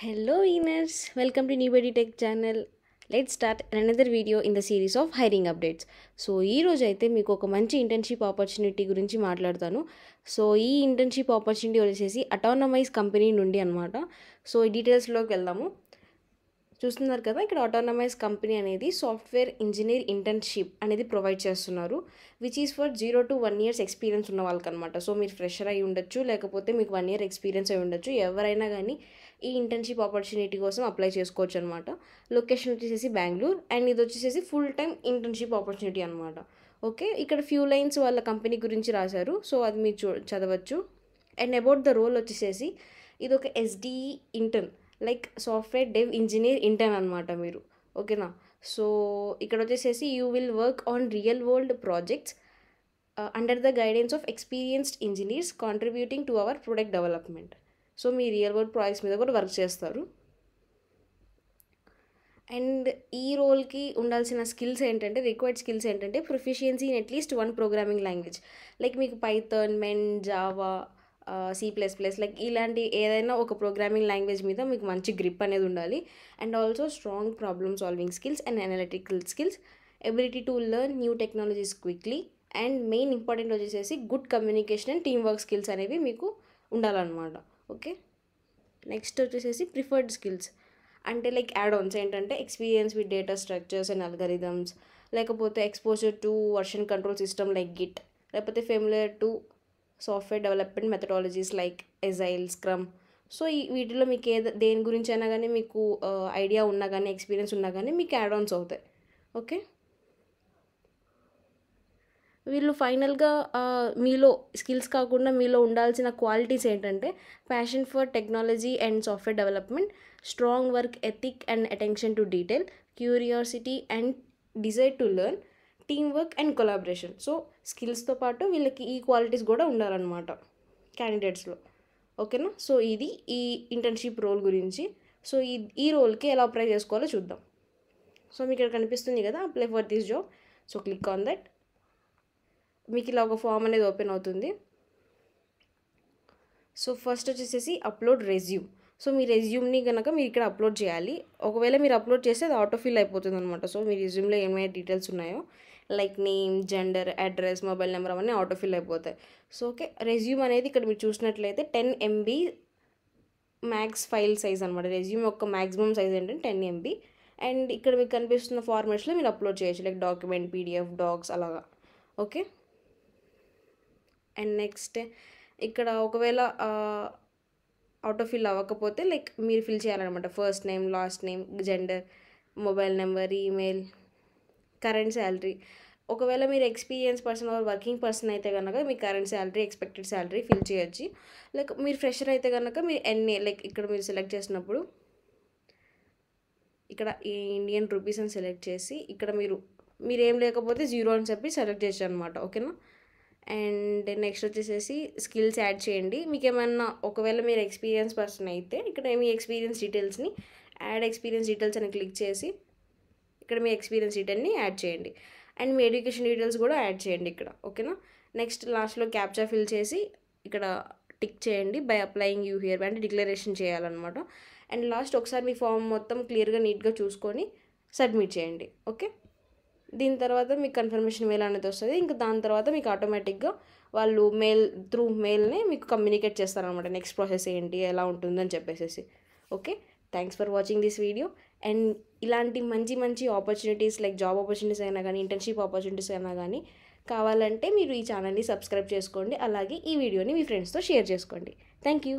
Hello winners, welcome to Newbody Tech channel. Let's start another video in the series of hiring updates. So ఈ రోజు అయితే మీకు ఒక మంచి ఇంటర్న్షిప్ ఆపర్చునిటీ గురించి మాట్లాడతాను. సో ఈ ఇంటర్న్షిప్ ఆపర్చునిటీ వచ్చేసి అటానమైజ్ కంపెనీ నుండి అనమాట. సో ఈ డీటెయిల్స్లోకి వెళ్దాము. చూస్తున్నారు కదా, ఇక్కడ అటానమైజ్ కంపెనీ అనేది సాఫ్ట్వేర్ ఇంజనీర్ ఇంటర్న్షిప్ అనేది ప్రొవైడ్ చేస్తున్నారు, which is for 0 to 1 years experience ఉన్న వాళ్ళకి అనమాట. సో మీరు ఫ్రెషర్ అయి ఉండొచ్చు, లేకపోతే మీకు 1 year ఎక్స్పీరియన్స్ అయి ఉండొచ్చు. ఎవరైనా కానీ ఈ ఇంటర్న్షిప్ ఆపర్చునిటీ కోసం అప్లై చేసుకోవచ్చు అనమాట. లొకేషన్ వచ్చేసి బెంగళూరు, అండ్ ఇది వచ్చేసి ఫుల్ టైం ఇంటర్న్షిప్ ఆపర్చునిటీ అనమాట. ఓకే, ఇక్కడ ఫ్యూ లైన్స్ వాళ్ళ కంపెనీ గురించి రాశారు, సో అది మీరు చదవచ్చు. అండ్ అబౌట్ ద రోల్ వచ్చేసి ఇది ఒక SDE intern, like software dev engineer intern అనమాట మీరు. ఓకేనా, సో ఇక్కడ వచ్చేసి you will work on real world projects under the guidance of experienced engineers contributing to our product development. So me real world projects మీద కూడా work చేస్తారు. And ఈ రోల్కి ఉండాల్సిన స్కిల్స్ ఏంటంటే, రిక్వైర్డ్ స్కిల్స్ ఏంటంటే proficiency in at least 1 programming language, like మీకు Python, మెన్, జావా, C++, లైక్ ఇలాంటి ఏదైనా ఒక ప్రోగ్రామింగ్ లాంగ్వేజ్ మీద మీకు మంచి గ్రిప్ అనేది ఉండాలి. And also strong problem solving skills and analytical skills, ability to learn new technologies quickly, and main important వచ్చేసి good communication and team work skills అనేవి మీకు ఉండాలన్నమాట. ఓకే, నెక్స్ట్ వచ్చేసి ప్రిఫర్డ్ స్కిల్స్ అంటే లైక్ యాడ్ ఆన్స్ ఏంటంటే experience with data structures and algorithms, లేకపోతే exposure to version control system like Git, లేకపోతే familiar to software development methodologies like agile, scrum. So వీటిలో మీకు దేని గురించి అయినా కానీ మీకు ఐడియా ఉన్నా కానీ, ఎక్స్పీరియన్స్ ఉన్నా కానీ మీకు యాడ్ ఆన్స్ అవుతాయి. ఓకే, వీళ్ళు ఫైనల్గా మీలో స్కిల్స్ కాకుండా మీలో ఉండాల్సిన క్వాలిటీస్ ఏంటంటే passion for technology and software development, strong work ethic and attention to detail, curiosity and desire to learn, team work and collaboration. So స్కిల్స్తో పాటు వీళ్ళకి ఈ క్వాలిటీస్ కూడా ఉండాలన్నమాట క్యాండిడేట్స్లో. ఓకేనా, సో ఇది ఈ ఇంటర్న్షిప్ రోల్ గురించి. సో ఈ రోల్కి ఎలా అప్లై చేసుకోవాలో చూద్దాం. సో మీకు ఇక్కడ కనిపిస్తుంది కదా, apply for this job. So click on that. మీకు ఇలా ఒక ఫామ్ అనేది ఓపెన్ అవుతుంది. సో ఫస్ట్ వచ్చేసి అప్లోడ్ రెజ్యూమ్. సో మీ రెజ్యూమ్ని కనుక మీరు ఇక్కడ అప్లోడ్ చేయాలి. ఒకవేళ మీరు అప్లోడ్ చేస్తే అది ఆటో ఫిల్ అయిపోతుంది అనమాట. సో మీ రెజ్యూమ్లో ఏమైనా డీటెయిల్స్ ఉన్నాయో like name, gender, address, mobile number అవన్నీ ఆటో ఫిల్ అయిపోతాయి. సో ఓకే, రెజ్యూమ్ అనేది ఇక్కడ మీరు చూసినట్లయితే 10 MB మ్యాక్స్ ఫైల్ సైజ్ అనమాట. రెజ్యూమ్ యొక్క మ్యాక్సిమం సైజ్ ఏంటంటే 10 MB. అండ్ ఇక్కడ మీకు కనిపిస్తున్న ఫార్మాట్స్లో మీరు అప్లోడ్ చేయొచ్చు, లైక్ డాక్యుమెంట్, PDF, డాక్స్ అలాగా. ఓకే, అండ్ నెక్స్ట్ ఇక్కడ ఒకవేళ ఆటో ఫిల్ అవ్వకపోతే లైక్ మీరు ఫిల్ చేయాలన్నమాట. First name, last name, gender, mobile number, email, current salary. ఒకవేళ మీరు experience person or working person అయితే కనుక మీ current salary, expected salary fill చేయొచ్చు. లైక్ మీరు ఫ్రెషర్ అయితే కనుక మీరు ఎన్ని, లైక్ ఇక్కడ మీరు సెలెక్ట్ చేసినప్పుడు ఇక్కడ ఈ ఇండియన్ రూపీస్ అని సెలెక్ట్ చేసి ఇక్కడ మీరు ఏం లేకపోతే 0 అని చెప్పి సెలెక్ట్ చేసారు అనమాట. ఓకేనా, అండ్ నెక్స్ట్ వచ్చేసి స్కిల్స్ యాడ్ చేయండి. మీకు ఏమన్నా ఒకవేళ మీరు ఎక్స్పీరియన్స్ పర్సన్ అయితే ఇక్కడ మీ ఎక్స్పీరియన్స్ డీటెయిల్స్ని యాడ్ ఎక్స్పీరియన్స్ డీటెయిల్స్ అని క్లిక్ చేసి ఇక్కడ మీ ఎక్స్పీరియన్స్ డీటెయిల్ని యాడ్ చేయండి. అండ్ మీ ఎడ్యుకేషన్ డీటెయిల్స్ కూడా యాడ్ చేయండి ఇక్కడ. ఓకేనా, నెక్స్ట్ లాస్ట్లో క్యాప్చా ఫిల్ చేసి ఇక్కడ టిక్ చేయండి బై అప్లయింగ్ యూ హియర్ అంటే డిక్లరేషన్ చేయాలన్నమాట. అండ్ లాస్ట్ ఒకసారి మీ ఫామ్ మొత్తం క్లియర్గా నీట్గా చూసుకొని సబ్మిట్ చేయండి. ఓకే, దీని తర్వాత మీకు కన్ఫర్మేషన్ మెయిల్ అనేది వస్తుంది. ఇంకా దాని తర్వాత మీకు ఆటోమేటిక్గా వాళ్ళు త్రూ మెయిల్ని మీకు కమ్యూనికేట్ చేస్తారనమాట, నెక్స్ట్ ప్రాసెస్ ఏంటి, ఎలా ఉంటుందని చెప్పేసి. Okay, thanks for watching this video. And ఇలాంటి మంచి మంచి ఆపర్చునిటీస్ లైక్ జాబ్ ఆపర్చునిటీస్ అయినా కానీ, ఇంటర్న్షిప్ ఆపర్చునిటీస్ అయినా కానీ కావాలంటే మీరు ఈ ఛానల్ని సబ్స్క్రైబ్ చేసుకోండి. అలాగే ఈ వీడియోని మీ ఫ్రెండ్స్తో షేర్ చేసుకోండి. Thank you.